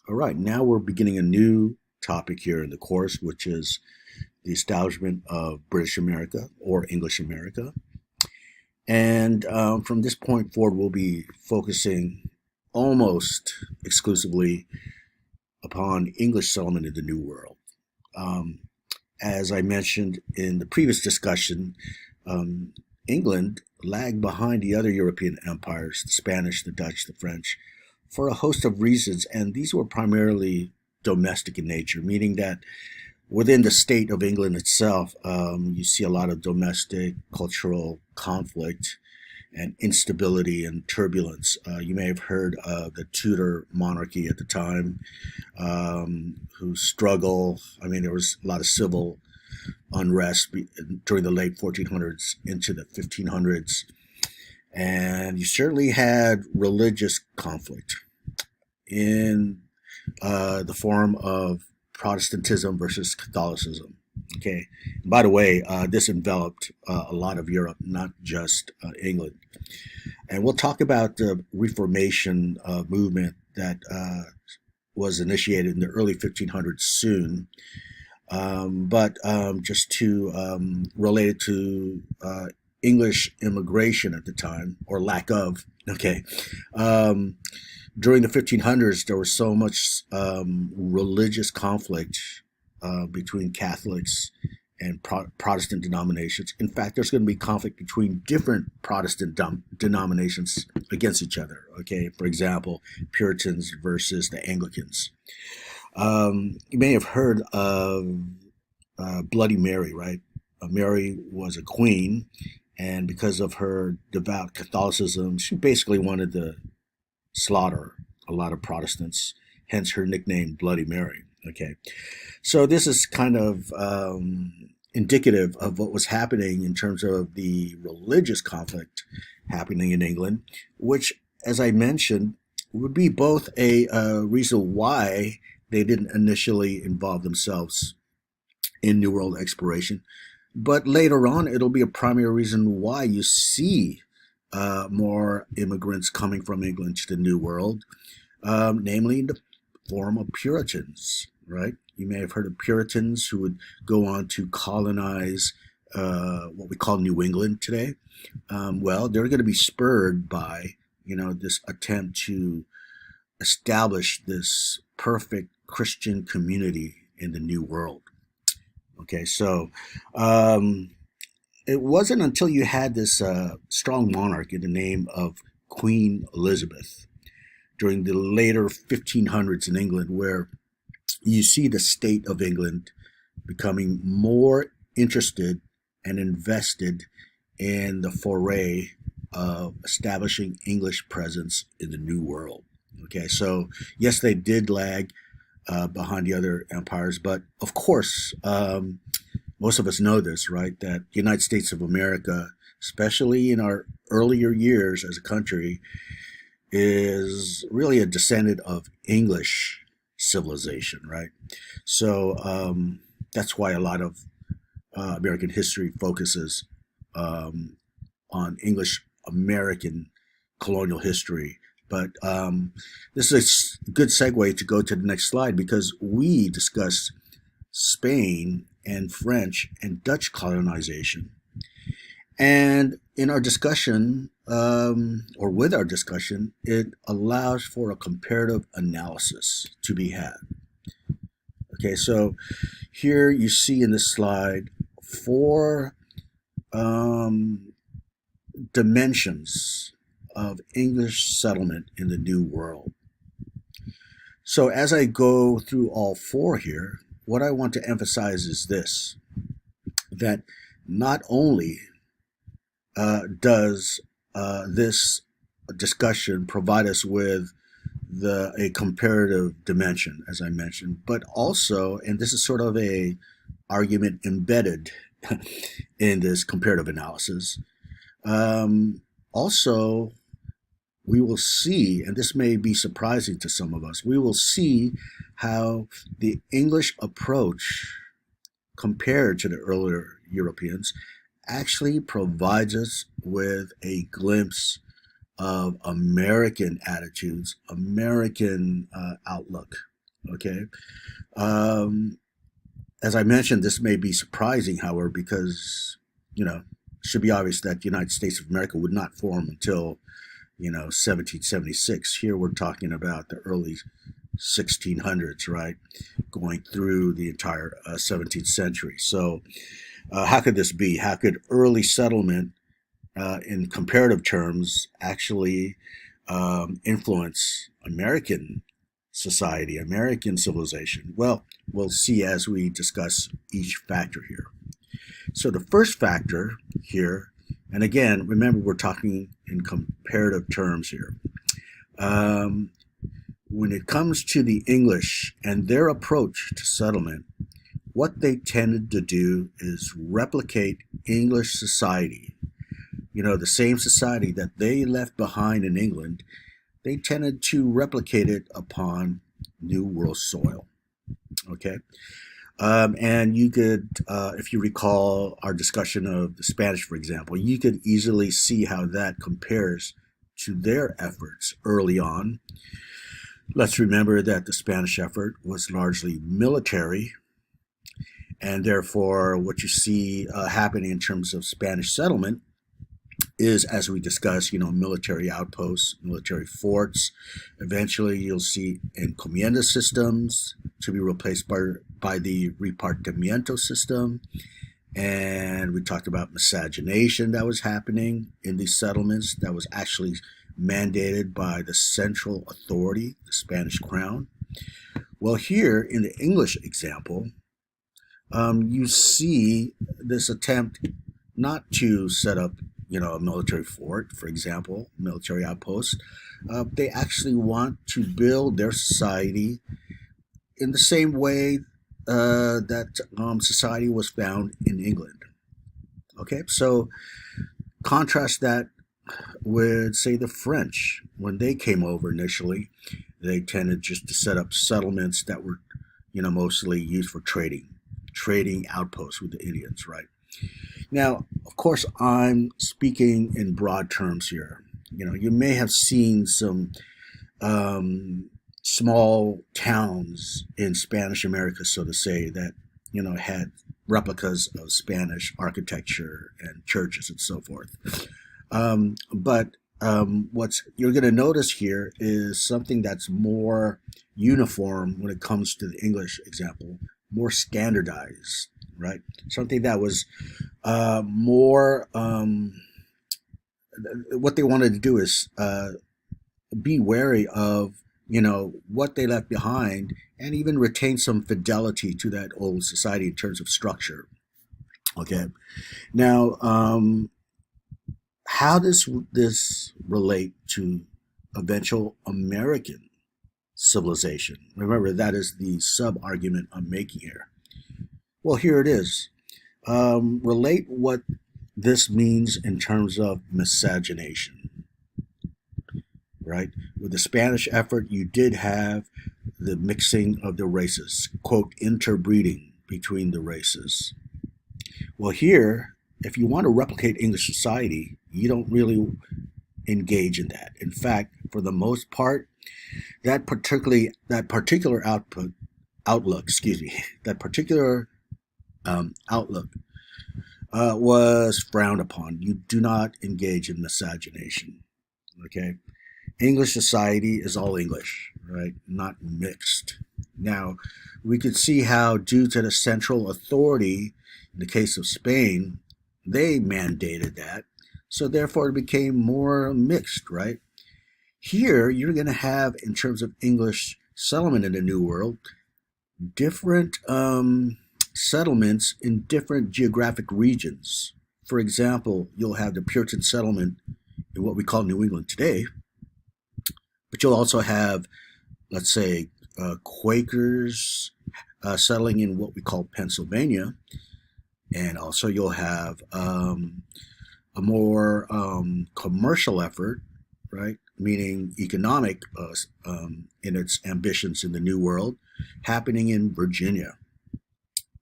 All right, now we're beginning a new topic here in the course, which is the establishment of British America or English America. And from this point forward, we'll be focusing almost exclusively upon English settlement in the New World. Um, as I mentioned in the previous discussion, um, England lagged behind the other European empires, the Spanish, the Dutch, the French, for a host of reasons, and these were primarily domestic in nature, meaning that within the state of England itself, you see a lot of domestic cultural conflict and instability and turbulence. You may have heard of the Tudor monarchy at the time, who struggle. I mean, there was a lot of civil unrest during the late 1400s into the 1500s. And you certainly had religious conflict in the form of Protestantism versus Catholicism. Okay. And by the way, this enveloped a lot of Europe, not just England. And we'll talk about the Reformation movement that was initiated in the early 1500s soon. But just to relate it to English immigration at the time, or lack of, okay. Um, During the 1500s, there was so much religious conflict between Catholics and Protestant denominations. In fact, there's going to be conflict between different Protestant denominations against each other. Okay, for example, Puritans versus the Anglicans. You may have heard of Bloody Mary, right? Mary was a queen, and because of her devout Catholicism, she basically wanted to slaughter a lot of Protestants, hence her nickname Bloody Mary. Okay, so this is kind of indicative of what was happening in terms of the religious conflict happening in England, which, as I mentioned, would be both a reason why they didn't initially involve themselves in New World exploration, but later on, it'll be a primary reason why you see more immigrants coming from England to the New World, namely in the form of Puritans, right? You may have heard of Puritans who would go on to colonize what we call New England today. Well, they're going to be spurred by, this attempt to establish this perfect Christian community in the New World. Okay, so um, it wasn't until you had this strong monarch in the name of Queen Elizabeth during the later 1500s in England where you see the state of England becoming more interested and invested in the foray of establishing English presence in the New World. Okay, so yes, they did lag behind the other empires, but of course, most of us know this, right? That the United States of America, especially in our earlier years as a country, is really a descendant of English civilization, right? So that's why a lot of American history focuses um, on English American colonial history. But this is a good segue to go to the next slide because we discuss Spain and French and Dutch colonization. And in our discussion, or with our discussion, it allows for a comparative analysis to be had. Okay, so here you see in this slide four um, dimensions of English settlement in the New World. So as I go through all four here, what I want to emphasize is this, that not only does this discussion provide us with a comparative dimension, as I mentioned, but also, and this is sort of a argument embedded in this comparative analysis, also we will see, and this may be surprising to some of us, we will see how the English approach compared to the earlier Europeans actually provides us with a glimpse of American attitudes, American outlook. Okay. Um, as I mentioned, this may be surprising, however, because, it should be obvious that the United States of America would not form until, 1776. Here we're talking about the early 1600s, right? Going through the entire 17th century. So, how could this be? How could early settlement, in comparative terms, actually influence American society, American civilization? Well, we'll see as we discuss each factor here. So, the first factor here, and again, remember we're talking in comparative terms here. Um, when it comes to the English and their approach to settlement, what they tended to do is replicate English society. The same society that they left behind in England, they tended to replicate it upon New World soil. Okay. And you could, if you recall our discussion of the Spanish, for example, you could easily see how that compares to their efforts early on. Let's remember that the Spanish effort was largely military, and therefore, what you see happening in terms of Spanish settlement is, as we discussed, military outposts, military forts. Eventually, you'll see encomienda systems to be replaced by the repartimiento system. And we talked about miscegenation that was happening in these settlements that was actually mandated by the central authority, the Spanish crown. Well, here in the English example, you see this attempt not to set up, a military fort, for example, military outpost. They actually want to build their society in the same way that society was found in England. Okay, so contrast that with, say, the French. When they came over initially, they tended just to set up settlements that were, mostly used for trading outposts with the Indians, right? Now, of course, I'm speaking in broad terms here. You may have seen some small towns in Spanish America, so to say, that had replicas of Spanish architecture and churches and so forth. But what's you're going to notice here is something that's more uniform when it comes to the English example, more standardized, right? Something that was more. What they wanted to do is be wary of what they left behind, and even retain some fidelity to that old society in terms of structure. Okay, now how does this relate to eventual American civilization? Remember, that is the sub argument I'm making here. Well, here it is. Relate what this means in terms of miscegenation, right? With the Spanish effort, you did have the mixing of the races, quote, interbreeding between the races. Well, here, if you want to replicate English society, you don't really engage in that. In fact, for the most part, that particular outlook, excuse me, that particular outlook was frowned upon. You do not engage in miscegenation. Okay, English society is all English, right? Not mixed. Now, we could see how, due to the central authority, in the case of Spain, they mandated that. So therefore, it became more mixed, right? Here, you're going to have, in terms of English settlement in the New World, different settlements in different geographic regions. For example, you'll have the Puritan settlement in what we call New England today, but you'll also have, let's say, Quakers settling in what we call Pennsylvania, and also you'll have a more commercial effort, right? Meaning economic in its ambitions in the New World, happening in Virginia.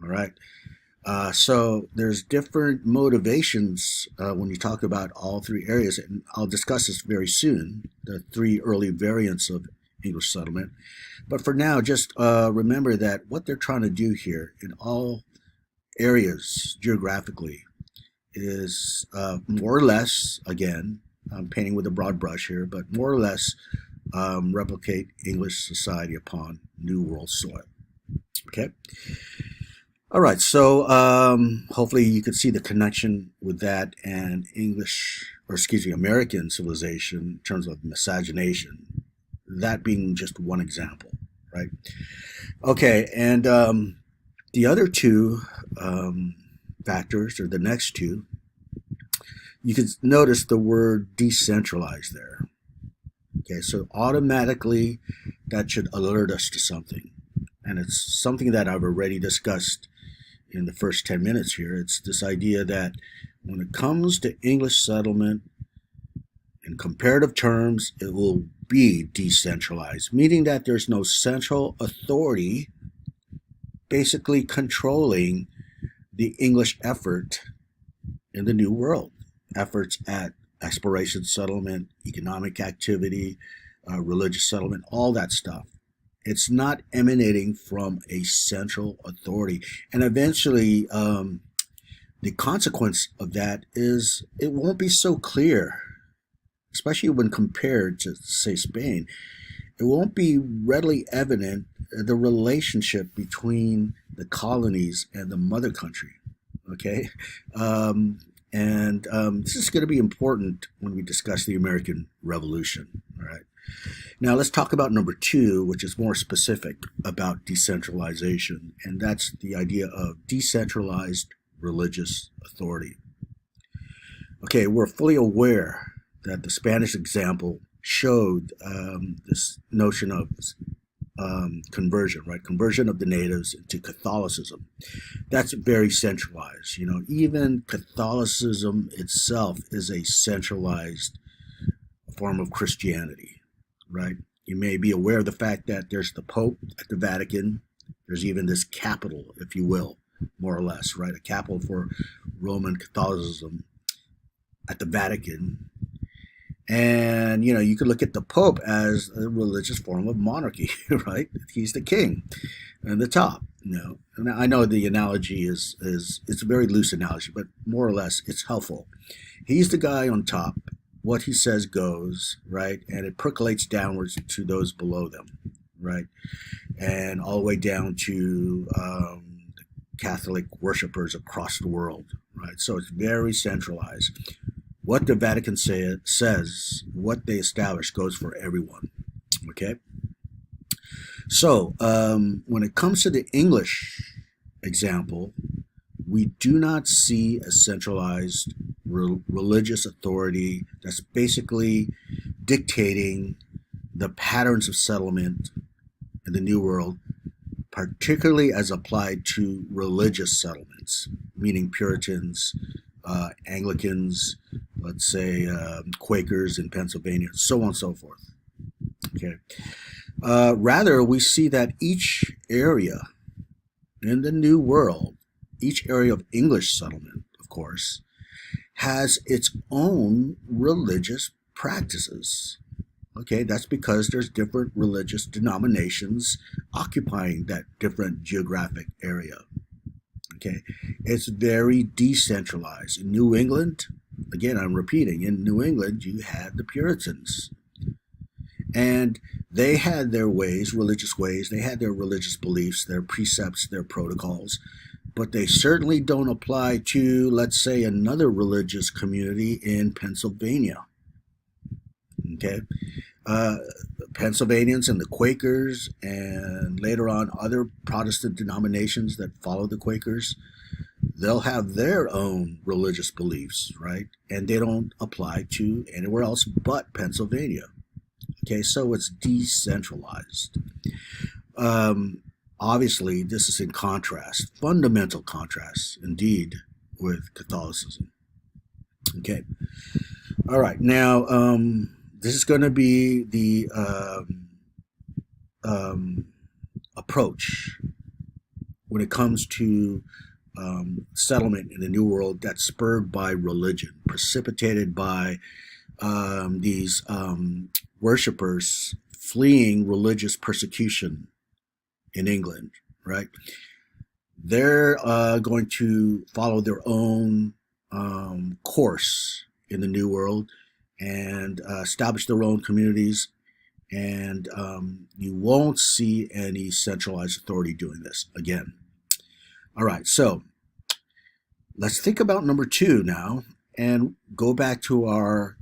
All right. So there's different motivations when you talk about all three areas, and I'll discuss this very soon. The three early variants of English settlement. But for now, just remember that what they're trying to do here in all areas geographically is more or less, again, I'm painting with a broad brush here, but more or less replicate English society upon New World soil. Okay. All right. So hopefully you could see the connection with that and English, or excuse me, American civilization in terms of miscegenation. That being just one example, right? Okay. And the other two factors, or the next two, you can notice the word decentralized there. Okay, so automatically that should alert us to something. And it's something that I've already discussed in the first 10 minutes here. It's this idea that when it comes to English settlement, in comparative terms, it will be decentralized, meaning that there's no central authority basically controlling the English effort in the New World. Efforts at exploration, settlement, economic activity, religious settlement, all that stuff. It's not emanating from a central authority. And eventually, the consequence of that is it won't be so clear, especially when compared to, say, Spain. It won't be readily evident the relationship between the colonies and the mother country. Okay? And this is going to be important when we discuss the American Revolution. All right. Now let's talk about number two, which is more specific about decentralization, and that's the idea of decentralized religious authority. Okay, we're fully aware that the Spanish example showed this notion of conversion, right? Conversion of the natives into Catholicism. That's very centralized. You know, even Catholicism itself is a centralized form of Christianity, right? You may be aware of the fact that there's the Pope at the Vatican. There's even this capital, if you will, more or less, right? A capital for Roman Catholicism at the Vatican. And, you know, you could look at the Pope as a religious form of monarchy, right? He's the king and the top, you know. And I know the analogy is it's a very loose analogy, but more or less it's helpful. He's the guy on top. What he says goes, right? And it percolates downwards to those below them, right? And all the way down to Catholic worshipers across the world, right? So it's very centralized. What the Vatican says, what they establish goes for everyone, okay? So when it comes to the English example, we do not see a centralized religious authority that's basically dictating the patterns of settlement in the New World, particularly as applied to religious settlements, meaning Puritans, Anglicans, let's say Quakers in Pennsylvania, so on and so forth. Okay. Rather, we see that each area in the New World, each area of English settlement, of course, has its own religious practices. Okay, that's because there's different religious denominations occupying that different geographic area. Okay, it's very decentralized. In New England, again, I'm repeating, in New England, you had the Puritans. And they had their ways, religious ways, they had their religious beliefs, their precepts, their protocols, but they certainly don't apply to, let's say, another religious community in Pennsylvania. Okay? Pennsylvanians and the Quakers, and later on other Protestant denominations that follow the Quakers, they'll have their own religious beliefs, right? And they don't apply to anywhere else but Pennsylvania. Okay, so it's decentralized. Obviously, this is in contrast, fundamental contrast, indeed, with Catholicism. Okay. All right. Now, this is going to be the approach when it comes to settlement in the New World that's spurred by religion, precipitated by these worshippers fleeing religious persecution in England, right? They're going to follow their own course in the New World and establish their own communities. And you won't see any centralized authority doing this again. All right, so let's think about number two now and go back to our,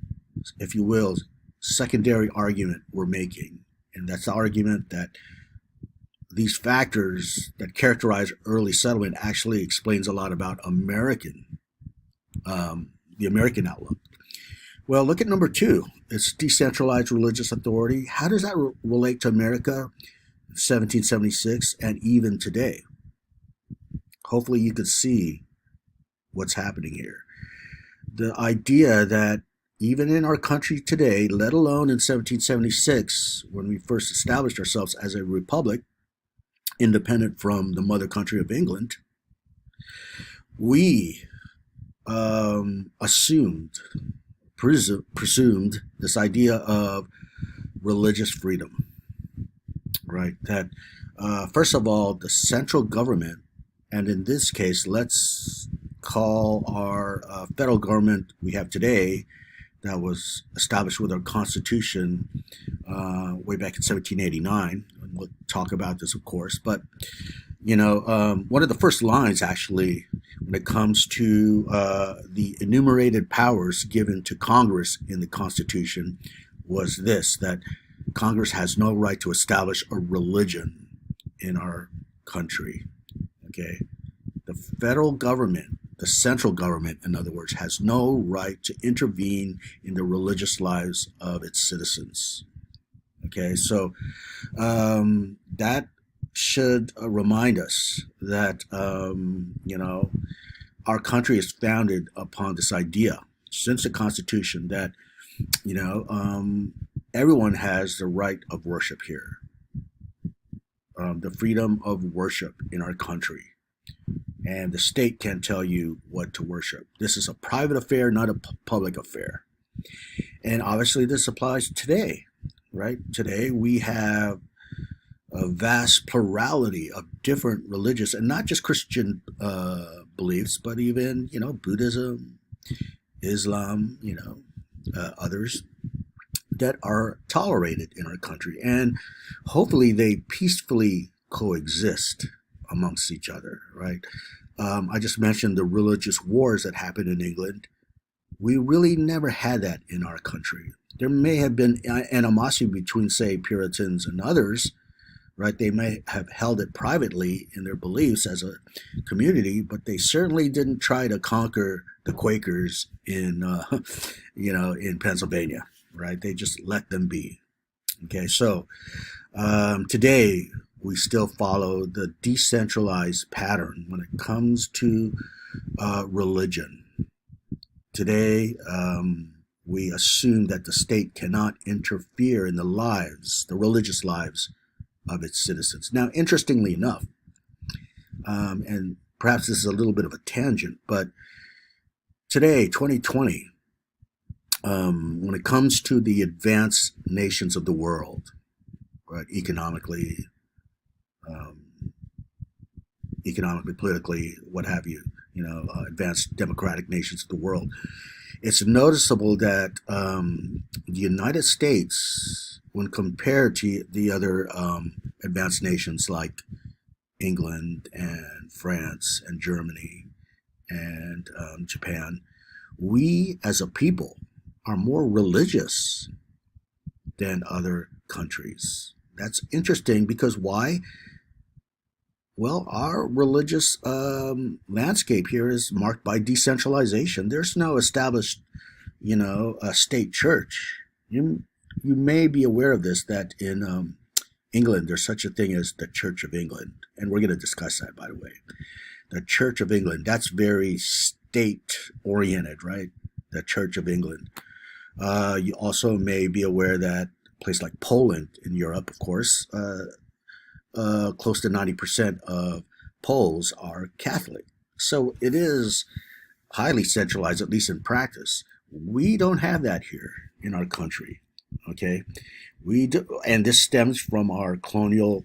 if you will, secondary argument we're making. And that's the argument that these factors that characterize early settlement actually explains a lot about the American outlook. Well, look at number two. It's decentralized religious authority. How does that relate to America in 1776 and even today? Hopefully you could see what's happening here. The idea that even in our country today, let alone in 1776, when we first established ourselves as a republic, independent from the mother country of England, we presumed this idea of religious freedom, right? That first of all, the central government, and in this case, let's call our federal government we have today, that was established with our Constitution way back in 1789. And we'll talk about this, of course. But, one of the first lines, actually, when it comes to the enumerated powers given to Congress in the Constitution was this, that Congress has no right to establish a religion in our country. Okay? The federal government, the central government, in other words, has no right to intervene in the religious lives of its citizens. Okay, so that should remind us that, our country is founded upon this idea since the Constitution that, everyone has the right of worship here, the freedom of worship in our country. And the state can't tell you what to worship. This is a private affair, not a public affair. And obviously this applies today, right? Today we have a vast plurality of different religious, and not just Christian beliefs, but even, Buddhism, Islam, others that are tolerated in our country. And hopefully they peacefully coexist amongst each other, right? I just mentioned the religious wars that happened in England. We really never had that in our country. There may have been animosity between, say, Puritans and others, right? They may have held it privately in their beliefs as a community, but they certainly didn't try to conquer the Quakers in, in Pennsylvania, right? They just let them be. Okay, so today we still follow the decentralized pattern when it comes to religion. Today, we assume that the state cannot interfere in the religious lives of its citizens. Now, interestingly enough, and perhaps this is a little bit of a tangent, but today, 2020, when it comes to the advanced nations of the world, right, economically, politically, what have you, advanced democratic nations of the world, it's noticeable that the United States, when compared to the other advanced nations like England and France and Germany and Japan, we as a people are more religious than other countries. That's interesting because why? Well, our religious landscape here is marked by decentralization. There's no established, a state church. You may be aware of this, that in England, there's such a thing as the Church of England. And we're going to discuss that, by the way. The Church of England, that's very state-oriented, right? The Church of England. You also may be aware that a place like Poland in Europe, of course, close to 90% of Poles are Catholic. So it is highly centralized, at least in practice. We don't have that here in our country, okay? We do, and this stems from our colonial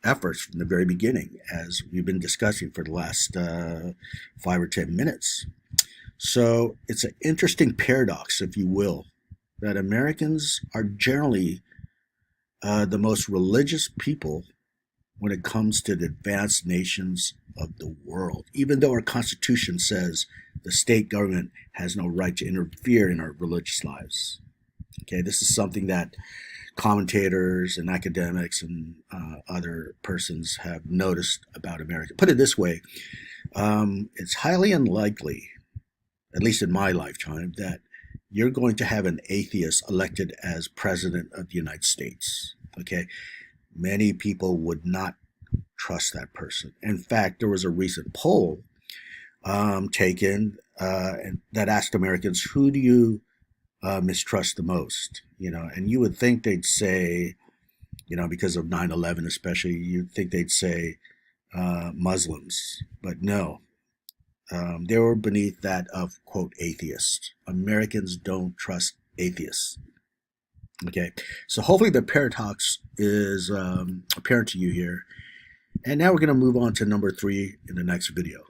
efforts from the very beginning, as we've been discussing for the last 5 or 10 minutes. So it's an interesting paradox, if you will, that Americans are generally the most religious people when it comes to the advanced nations of the world, even though our Constitution says the state government has no right to interfere in our religious lives. Okay, this is something that commentators and academics and other persons have noticed about America. Put it this way, it's highly unlikely, at least in my lifetime, that you're going to have an atheist elected as president of the United States. Okay, many people would not trust that person. In fact, there was a recent poll taken and that asked Americans, "Who do you mistrust the most?" And you would think they'd say, because of 9/11 especially, you'd think they'd say Muslims, but no. They were beneath that of, quote, atheists. Americans don't trust atheists. Okay, so hopefully the paradox is apparent to you here. And now we're going to move on to number 3 in the next video.